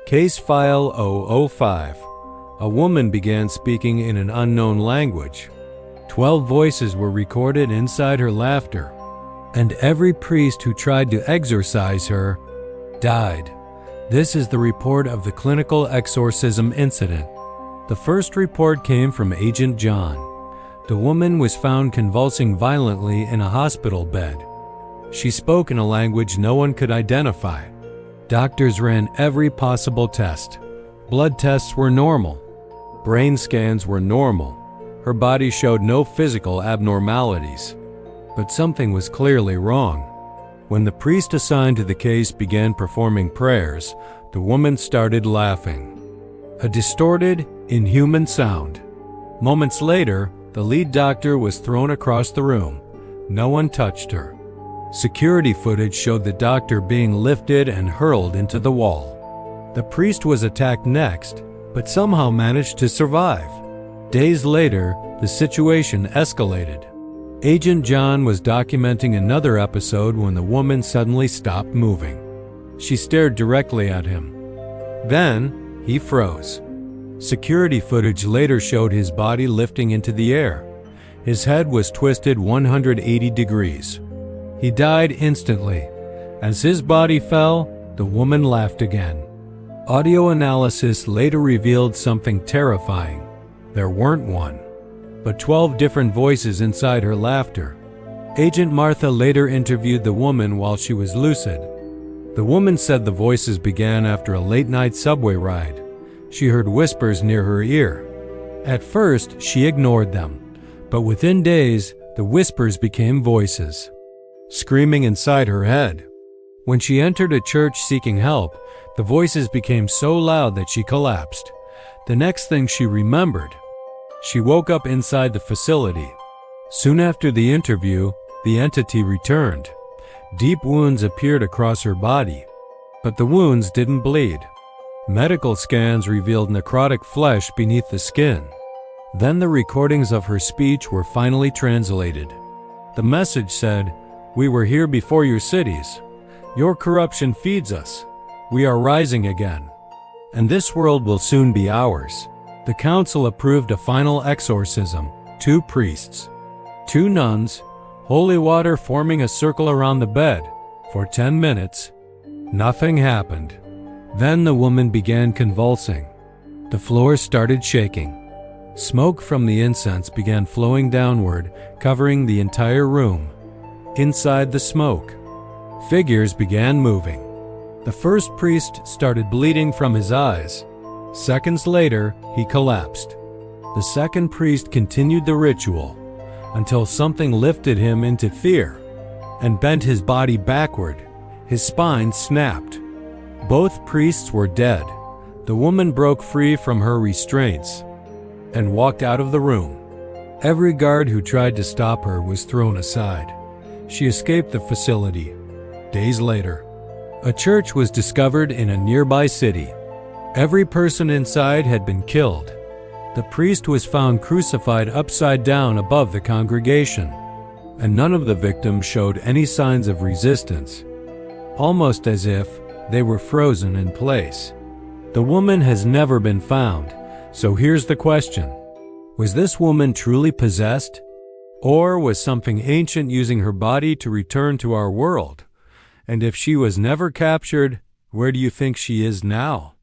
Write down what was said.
Case File 005. A woman began speaking in an unknown language. 12 voices were recorded inside her laughter, and every priest who tried to exorcise her died. This is the report of the clinical exorcism incident. The first report came from Agent John. The woman was found convulsing violently in a hospital bed. She spoke in a language no one could identify. Doctors ran every possible test. Blood tests were normal. Brain scans were normal. Her body showed no physical abnormalities. But something was clearly wrong. When the priest assigned to the case began performing prayers, the woman started laughing. A distorted, inhuman sound. Moments later, the lead doctor was thrown across the room. No one touched her. Security footage showed the doctor being lifted and hurled into the wall. The priest was attacked next, but somehow managed to survive. Days later, the situation escalated. Agent John was documenting another episode when the woman suddenly stopped moving. She stared directly at him. Then, he froze. Security footage later showed his body lifting into the air. His head was twisted 180 degrees. He died instantly. As his body fell, the woman laughed again. Audio analysis later revealed something terrifying. There weren't one, but 12 different voices inside her laughter. Agent Martha later interviewed the woman while she was lucid. The woman said the voices began after a late-night subway ride. She heard whispers near her ear. At first, she ignored them, but within days, the whispers became voices, screaming inside her head. When she entered a church seeking help, the voices became so loud that she collapsed. The next thing she remembered, she woke up inside the facility. Soon after the interview, the entity returned. Deep wounds appeared across her body, but the wounds didn't bleed. Medical scans revealed necrotic flesh beneath the skin. Then the recordings of her speech were finally translated. The message said, "We were here before your cities. Your corruption feeds us. We are rising again. And this world will soon be ours." The council approved a final exorcism. 2 priests, 2 nuns, holy water forming a circle around the bed. For 10 minutes, nothing happened. Then the woman began convulsing. The floor started shaking. Smoke from the incense began flowing downward, covering the entire room. Inside the smoke, figures began moving. The first priest started bleeding from his eyes. Seconds later, he collapsed. The second priest continued the ritual until something lifted him into fear and bent his body backward. His spine snapped. Both priests were dead. The woman broke free from her restraints and walked out of the room. Every guard who tried to stop her was thrown aside. She escaped the facility. Days later, a church was discovered in a nearby city. Every person inside had been killed. The priest was found crucified upside down above the congregation, and none of the victims showed any signs of resistance, almost as if they were frozen in place. The woman has never been found, so here's the question. Was this woman truly possessed? Or was something ancient using her body to return to our world? And if she was never captured, where do you think she is now?